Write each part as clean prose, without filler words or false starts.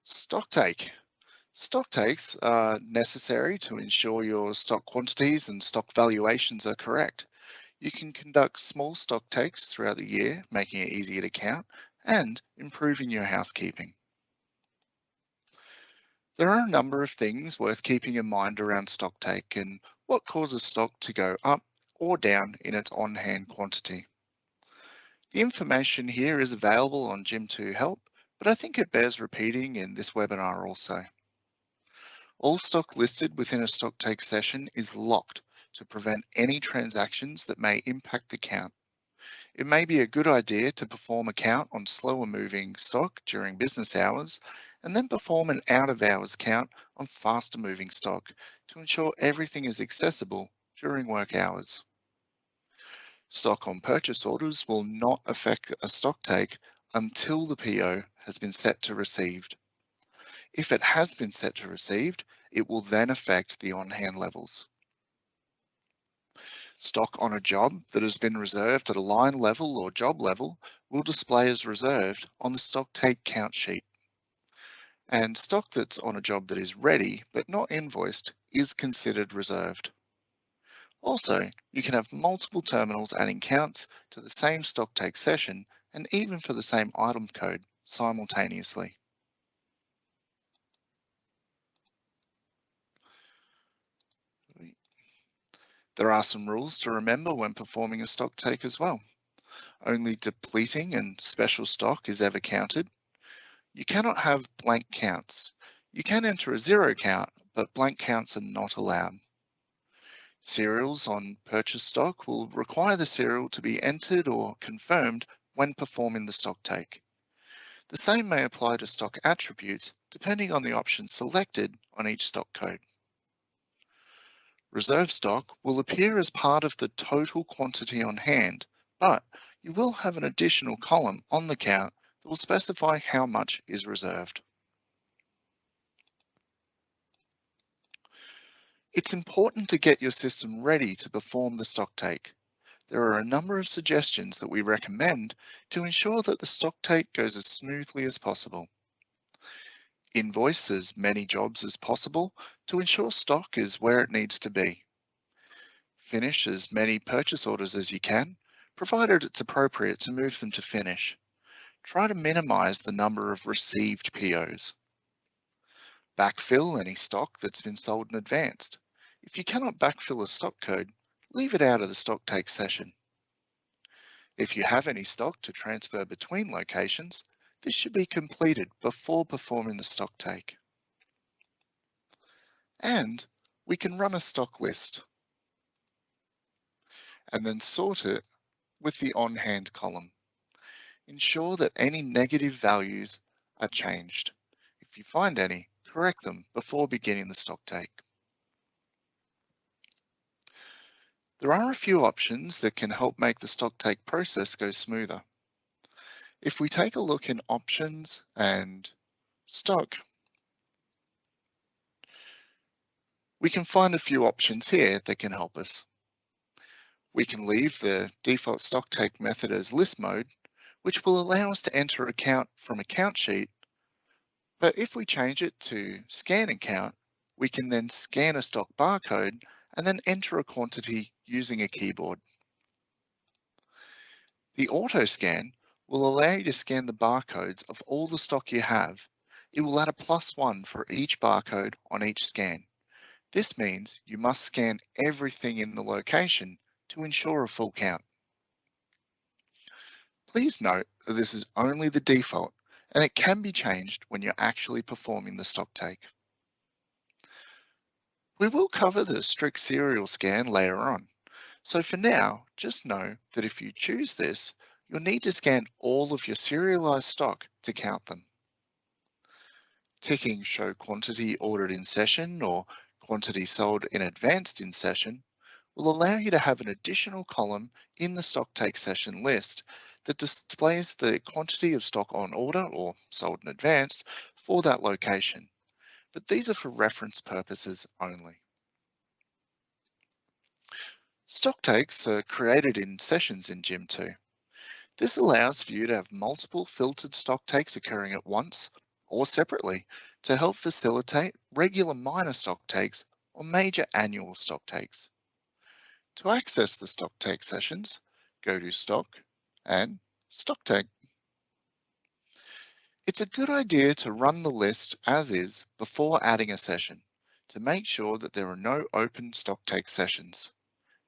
Stocktake. Stocktakes are necessary to ensure your stock quantities and stock valuations are correct. You can conduct small stock takes throughout the year, making it easier to count and improving your housekeeping. There are a number of things worth keeping in mind around stocktake and what causes stock to go up or down in its on-hand quantity. The information here is available on Jim2 Help, but I think it bears repeating in this webinar also. All stock listed within a stocktake session is locked to prevent any transactions that may impact the count. It may be a good idea to perform a count on slower moving stock during business hours and then perform an out of hours count on faster moving stock to ensure everything is accessible during work hours. Stock on purchase orders will not affect a stocktake until the PO has been set to received. If it has been set to received, it will then affect the on-hand levels. Stock on a job that has been reserved at a line level or job level will display as reserved on the stocktake count sheet. And stock that's on a job that is ready but not invoiced is considered reserved. Also, you can have multiple terminals adding counts to the same stocktake session and even for the same item code simultaneously. There are some rules to remember when performing a stocktake as well. Only depleting and special stock is ever counted. You cannot have blank counts. You can enter a zero count, but blank counts are not allowed. Serials on purchase stock will require the serial to be entered or confirmed when performing the stocktake. The same may apply to stock attributes depending on the option selected on each stock code. Reserve stock will appear as part of the total quantity on hand, but you will have an additional column on the count that will specify how much is reserved. It's important to get your system ready to perform the stocktake. There are a number of suggestions that we recommend to ensure that the stocktake goes as smoothly as possible. Invoice as many jobs as possible to ensure stock is where it needs to be. Finish as many purchase orders as you can, provided it's appropriate to move them to finish. Try to minimize the number of received POs. Backfill any stock that's been sold in advance. If you cannot backfill a stock code, leave it out of the stocktake session. If you have any stock to transfer between locations, this should be completed before performing the stocktake. And we can run a stock list and then sort it with the on-hand column. Ensure that any negative values are changed. If you find any, correct them before beginning the stocktake. There are a few options that can help make the stocktake process go smoother. If we take a look in options and stock, we can find a few options here that can help us. We can leave the default stocktake method as list mode, which will allow us to enter a count from a count sheet. But if we change it to scan and count, we can then scan a stock barcode and then enter a quantity using a keyboard. The auto scan will allow you to scan the barcodes of all the stock you have. It will add a +1 for each barcode on each scan. This means you must scan everything in the location to ensure a full count. Please note that this is only the default and it can be changed when you're actually performing the stocktake. We will cover the strict serial scan later on, so for now, just know that if you choose this, you'll need to scan all of your serialized stock to count them. Ticking Show Quantity Ordered in Session or Quantity Sold in Advanced in Session will allow you to have an additional column in the stocktake session list that displays the quantity of stock on order or sold in advance for that location. But these are for reference purposes only. Stocktakes are created in sessions in Jim2. This allows for you to have multiple filtered stocktakes occurring at once, or separately to help facilitate regular minor stock takes or major annual stock takes. To access the stock take sessions, go to Stock and Stocktake. It's a good idea to run the list as is before adding a session to make sure that there are no open stocktake sessions.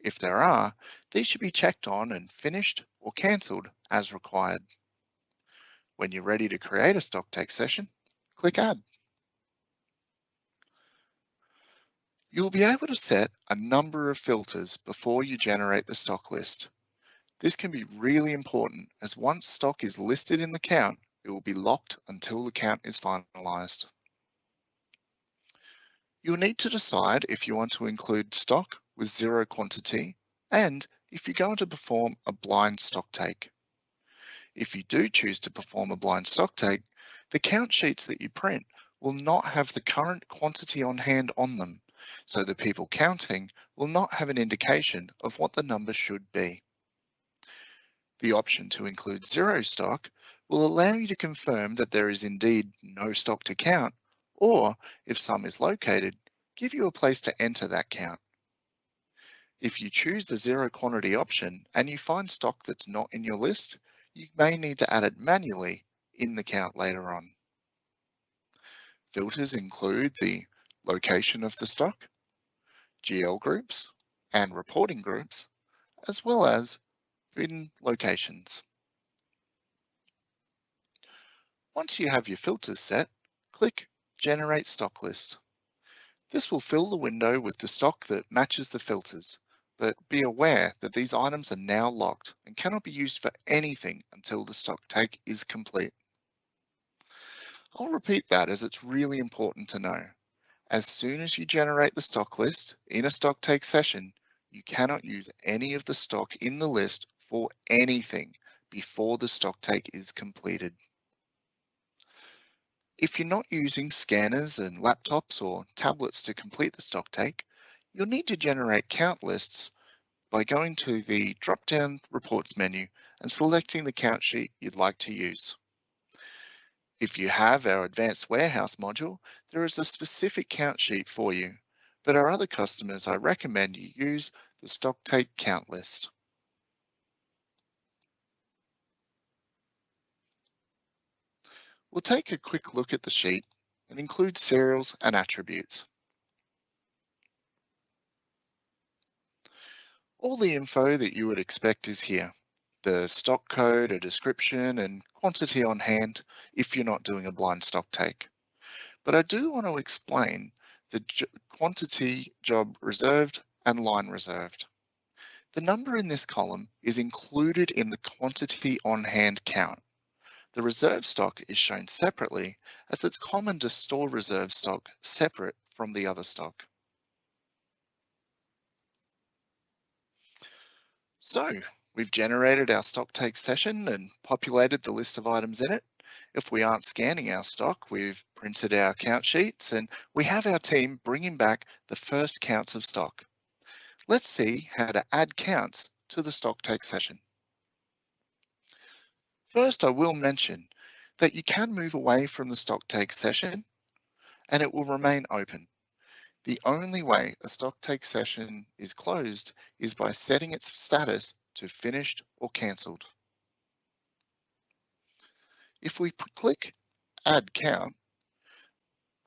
If there are, these should be checked on and finished or cancelled as required. When you're ready to create a stocktake session, click Add. You'll be able to set a number of filters before you generate the stock list. This can be really important as once stock is listed in the count, it will be locked until the count is finalized. You'll need to decide if you want to include stock with zero quantity and if you're going to perform a blind stock take. If you do choose to perform a blind stock take, the count sheets that you print will not have the current quantity on hand on them, so the people counting will not have an indication of what the number should be. The option to include zero stock will allow you to confirm that there is indeed no stock to count, or if some is located, give you a place to enter that count. If you choose the zero quantity option and you find stock that's not in your list, you may need to add it manually in the count later on. Filters include the location of the stock, GL groups, and reporting groups, as well as bin locations. Once you have your filters set, click Generate Stock List. This will fill the window with the stock that matches the filters, but be aware that these items are now locked and cannot be used for anything until the stock take is complete. I'll repeat that as it's really important to know. As soon as you generate the stock list in a stock take session, you cannot use any of the stock in the list for anything before the stock take is completed. If you're not using scanners and laptops or tablets to complete the stock take, you'll need to generate count lists by going to the drop-down Reports menu and selecting the count sheet you'd like to use. If you have our Advanced Warehouse module, there is a specific count sheet for you, but our other customers, I recommend you use the Stocktake count list. We'll take a quick look at the sheet and include serials and attributes. All the info that you would expect is here. The stock code, a description, and quantity on hand if you're not doing a blind stock take. But I do want to explain the quantity, job reserved, and line reserved. The number in this column is included in the quantity on hand count. The reserve stock is shown separately as it's common to store reserve stock separate from the other stock. So we've generated our stock take session and populated the list of items in it. If we aren't scanning our stock, we've printed our count sheets and we have our team bringing back the first counts of stock. Let's see how to add counts to the stock take session. First, I will mention that you can move away from the stock take session and it will remain open. The only way a stock take session is closed is by setting its status to finished or cancelled. If we click Add Count,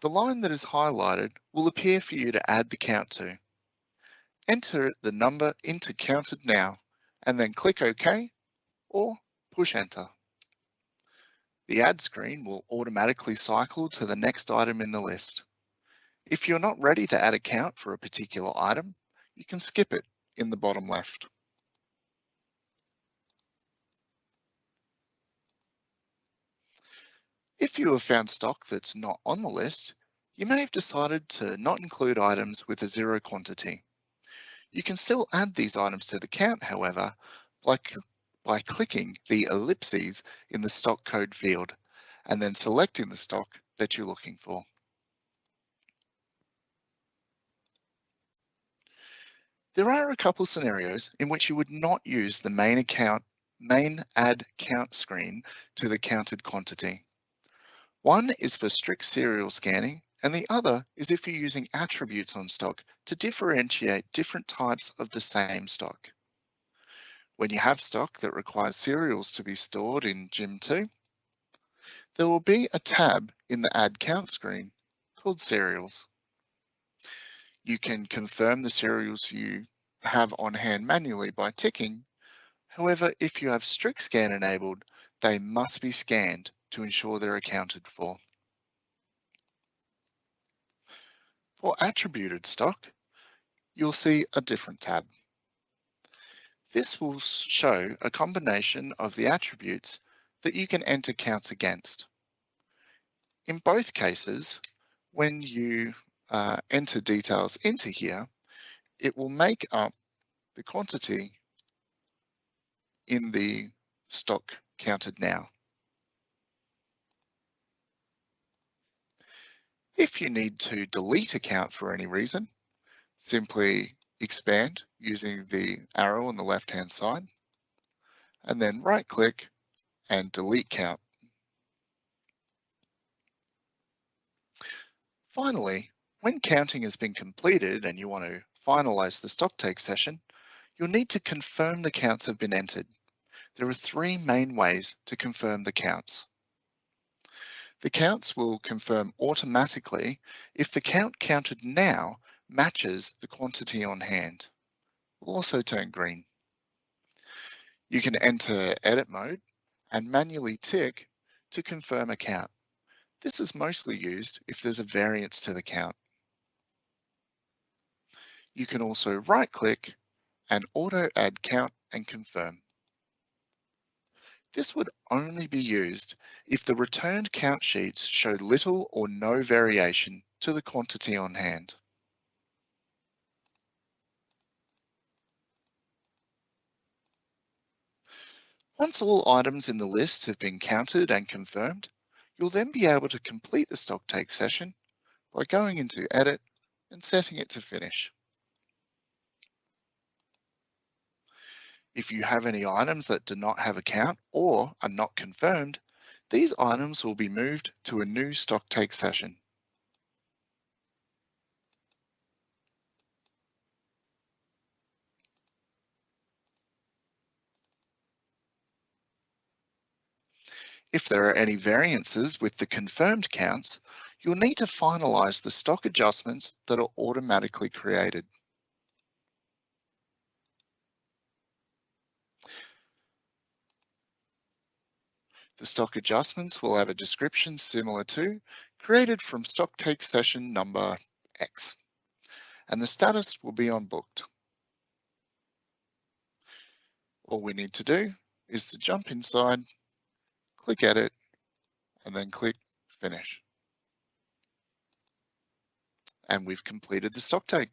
the line that is highlighted will appear for you to add the count to. Enter the number into Counted Now and then click OK or push Enter. The Add screen will automatically cycle to the next item in the list. If you're not ready to add a count for a particular item, you can skip it in the bottom left. If you have found stock that's not on the list, you may have decided to not include items with a zero quantity. You can still add these items to the count, however, by clicking the ellipses in the stock code field and then selecting the stock that you're looking for. There are a couple scenarios in which you would not use the main add count screen to the counted quantity. One is for strict serial scanning, and the other is if you're using attributes on stock to differentiate different types of the same stock. When you have stock that requires serials to be stored in Jim2, there will be a tab in the Add Count screen called Serials. You can confirm the serials you have on hand manually by ticking. However, if you have strict scan enabled, they must be scanned to ensure they're accounted for. For attributed stock, you'll see a different tab. This will show a combination of the attributes that you can enter counts against. In both cases, when you enter details into here, it will make up the quantity in the stock counted now. If you need to delete a count for any reason, simply expand using the arrow on the left-hand side, and then right-click and delete count. Finally, when counting has been completed and you want to finalize the Stocktake session, you'll need to confirm the counts have been entered. There are three main ways to confirm the counts. The counts will confirm automatically if the count counted now matches the quantity on hand. It will also turn green. You can enter edit mode and manually tick to confirm a count. This is mostly used if there's a variance to the count. You can also right-click and auto add count and confirm. This would only be used if the returned count sheets show little or no variation to the quantity on hand. Once all items in the list have been counted and confirmed, you'll then be able to complete the Stocktake session by going into Edit and setting it to Finish. If you have any items that do not have a count or are not confirmed, these items will be moved to a new Stocktake session. If there are any variances with the confirmed counts, you'll need to finalize the stock adjustments that are automatically created. The stock adjustments will have a description similar to created from Stocktake session number X, and the status will be on booked. All we need to do is to jump inside, click Edit, and then click Finish. And we've completed the Stocktake.